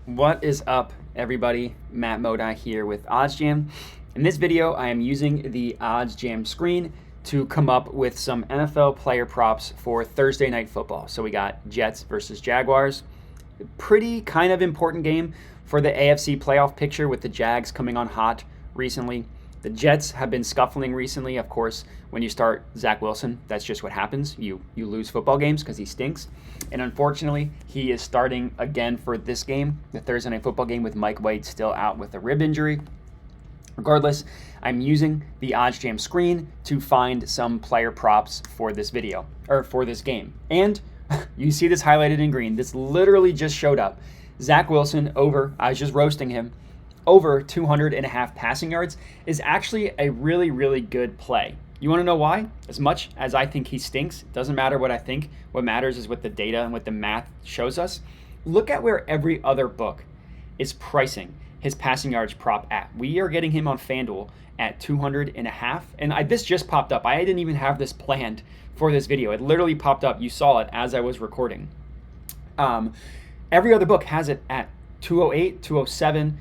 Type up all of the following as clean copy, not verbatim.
What is up, everybody? Matt Modi here with OddsJam. In this video, I am using the OddsJam screen to come up with some NFL player props for Thursday Night Football. So we got Jets versus Jaguars. Pretty kind of important game for the AFC playoff picture with the Jags coming on hot recently. The Jets have been scuffling recently. Of course, when you start Zach Wilson, that's just what happens. You lose football games because he stinks. And unfortunately, he is starting again for this game, the Thursday Night Football game, with Mike White still out with a rib injury. Regardless, I'm using the OddsJam screen to find some player props for this video, or for this game. And you see this highlighted in green. This literally just showed up. Zach Wilson over, I was just roasting him, over 200.5 passing yards is actually a really, really good play. You want to know why? As much as I think he stinks, it doesn't matter what I think. What matters is what the data and what the math shows us. Look at where every other book is pricing his passing yards prop at. We are getting him on FanDuel at 200.5. And this just popped up. I didn't even have this planned for this video. It literally popped up. You saw it as I was recording. Every other book has it at 208, 207,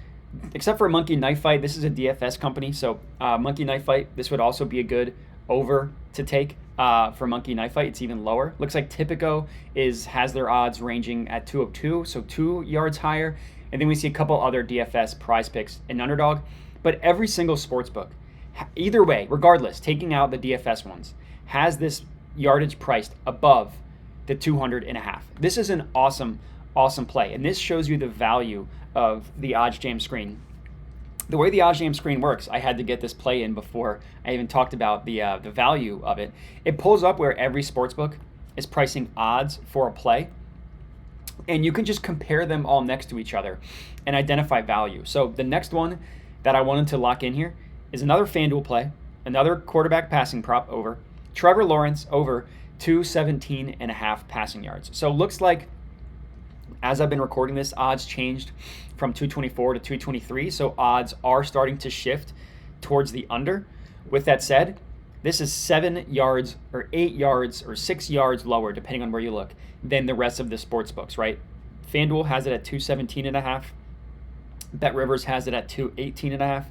except for Monkey Knife Fight. This is a DFS company, so Monkey Knife Fight, this would also be a good over to take for Monkey Knife Fight. It's even lower. Looks like Tipico has their odds ranging at 202, so 2 yards higher. And then we see a couple other DFS prize picks in Underdog. But every single sports book, either way, regardless, taking out the DFS ones, has this yardage priced above the 200.5. This is an awesome play, and this shows you the value of the OddsJam screen. The way the OddsJam screen works, I had to get this play in before I even talked about the value of it. It pulls up where every sportsbook is pricing odds for a play, and you can just compare them all next to each other and identify value. So the next one that I wanted to lock in here is another FanDuel play, another quarterback passing prop over, Trevor Lawrence over 217.5 passing yards. So it looks like, as I've been recording this, odds changed from 224 to 223, so odds are starting to shift towards the under. With that said, this is 7 yards or 8 yards or 6 yards lower, depending on where you look, than the rest of the sports books, right? FanDuel has it at 217.5. BetRivers has it at 218.5.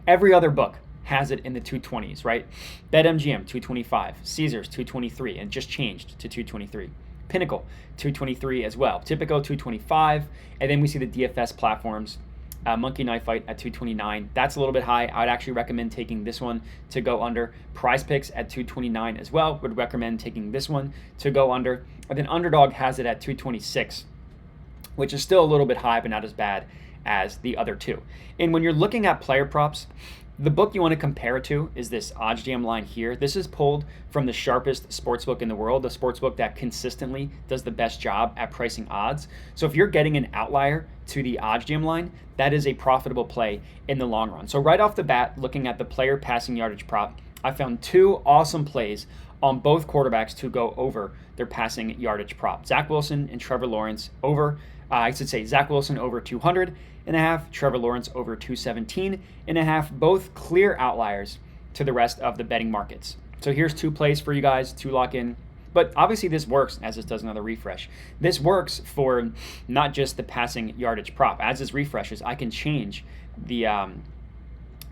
Every other book has it in the 220s, right? BetMGM 225, Caesars 223, and just changed to 223. Pinnacle 223 as well, Tipico 225, and then we see the DFS platforms, Monkey Knife Fight at 229. That's a little bit high. I would actually recommend taking this one to go under. Prize Picks at 229 as well. Would recommend taking this one to go under. And then Underdog has it at 226, which is still a little bit high, but not as bad as the other two. And when you're looking at player props, the book you want to compare it to is this OddsJam line here. This is pulled from the sharpest sportsbook in the world, the sportsbook that consistently does the best job at pricing odds. So if you're getting an outlier to the OddsJam line, that is a profitable play in the long run. So right off the bat, looking at the player passing yardage prop, I found 2 awesome plays on both quarterbacks to go over their passing yardage prop. Zach Wilson and Trevor Lawrence over, Zach Wilson over 200.5, Trevor Lawrence over 217.5, both clear outliers to the rest of the betting markets. So here's 2 plays for you guys to lock in. But obviously this works, as this does another refresh. This works for not just the passing yardage prop. As this refreshes, I can change the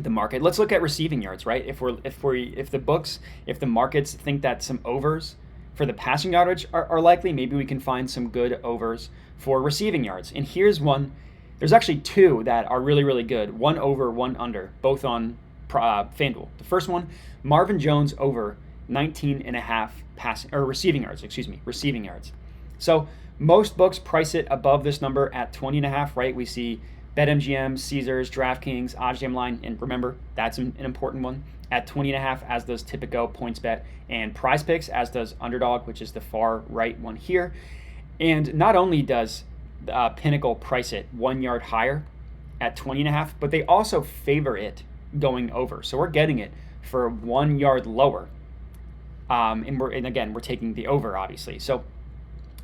market. Let's look at receiving yards, right? If the markets think that some overs for the passing yardage are likely, maybe we can find some good overs for receiving yards. And here's one. There's actually 2 that are really, really good. 1 over, 1 under, both on FanDuel. The first one, Marvin Jones over 19.5 receiving yards. So most books price it above this number at 20.5, right? We see BetMGM, Caesars, DraftKings, OddsJam line, and remember, that's an important one, at 20.5, as does Tipico, PointsBet, and Prize Picks, as does Underdog, which is the far right one here. And not only does Pinnacle price it 1 yard higher at 20.5, but they also favor it going over. So we're getting it for 1 yard lower. And again, we're taking the over, obviously. So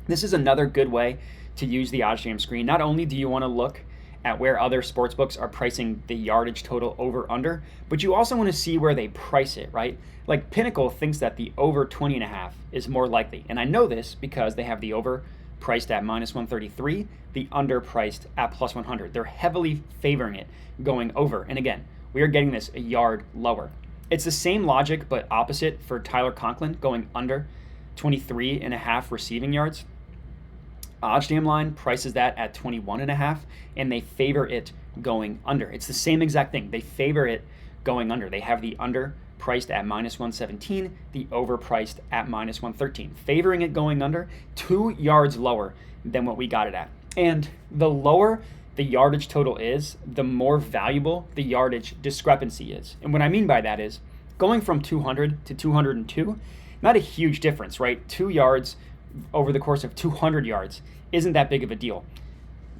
this is another good way to use the OddsJam screen. Not only do you want to look at where other sportsbooks are pricing the yardage total over under, but you also want to see where they price it, right? Like Pinnacle thinks that the over 20.5 is more likely. And I know this because they have the over priced at minus 133, the under priced at plus 100. They're heavily favoring it going over. And again, we are getting this a yard lower. It's the same logic, but opposite for Tyler Conklin going under 23.5 receiving yards. OddsJam line prices that at 21.5, and they favor it going under. It's the same exact thing. They favor it going under. They have the under priced at minus 117, the over priced at minus 113, favoring it going under 2 yards lower than what we got it at. And the lower the yardage total is, the more valuable the yardage discrepancy is. And what I mean by that is going from 200 to 202, not a huge difference, right? 2 yards over the course of 200 yards isn't that big of a deal.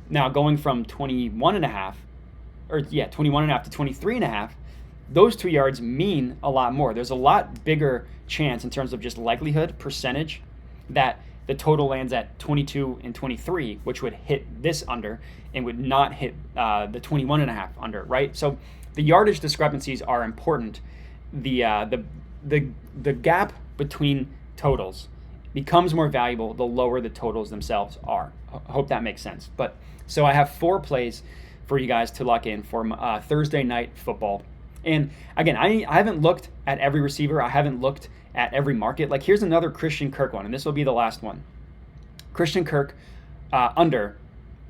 Now going from 21.5 to 23.5, those 2 yards mean a lot more. There's a lot bigger chance in terms of just likelihood, percentage, that the total lands at 22 and 23, which would hit this under and would not hit the 21.5 under, right? So the yardage discrepancies are important. The gap between totals becomes more valuable the lower the totals themselves are. I hope that makes sense. But so I have 4 plays for you guys to lock in for Thursday night football. And again, I haven't looked at every receiver. I haven't looked at every market. Like here's another Christian Kirk one, and this will be the last one. Christian Kirk under,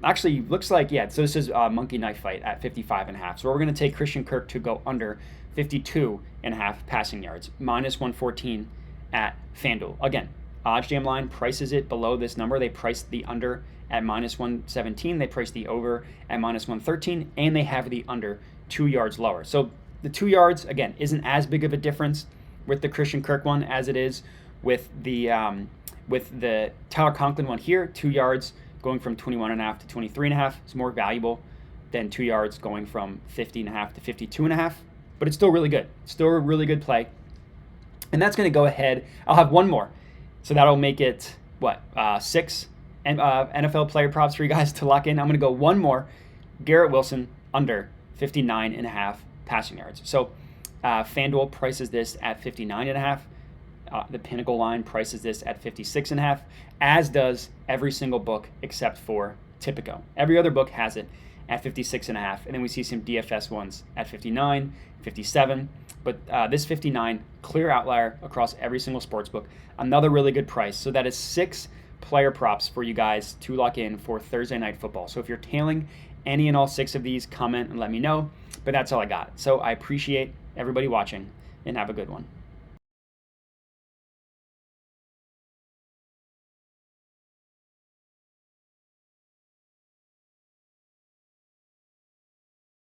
actually looks like, so this is Monkey Knife Fight at 55.5. So we're going to take Christian Kirk to go under 52.5 passing yards, minus 114 at FanDuel. Again, OddsJam line prices it below this number. They priced the under at minus 117. They priced the over at minus 113, and they have the under 2 yards lower. So the 2 yards, again, isn't as big of a difference with the Christian Kirk one as it is with the Tyler Conklin one here. 2 yards going from 21.5 to 23.5 is more valuable than 2 yards going from 50.5 to 52.5, but it's still really good. Still a really good play. And that's going to go ahead. I'll have one more. So that'll make it, 6 NFL player props for you guys to lock in. I'm going to go one more. Garrett Wilson under 59.5 passing yards. So FanDuel prices this at 59.5. The Pinnacle line prices this at 56.5, as does every single book except for Tipico. Every other book has it at 56.5, and then we see some DFS ones at 59, 57. But this 59, clear outlier across every single sports book. Another really good price. So that is 6 player props for you guys to lock in for Thursday night football. So if you're tailing any and all 6 of these, comment and let me know. But that's all I got. So I appreciate everybody watching, and have a good one.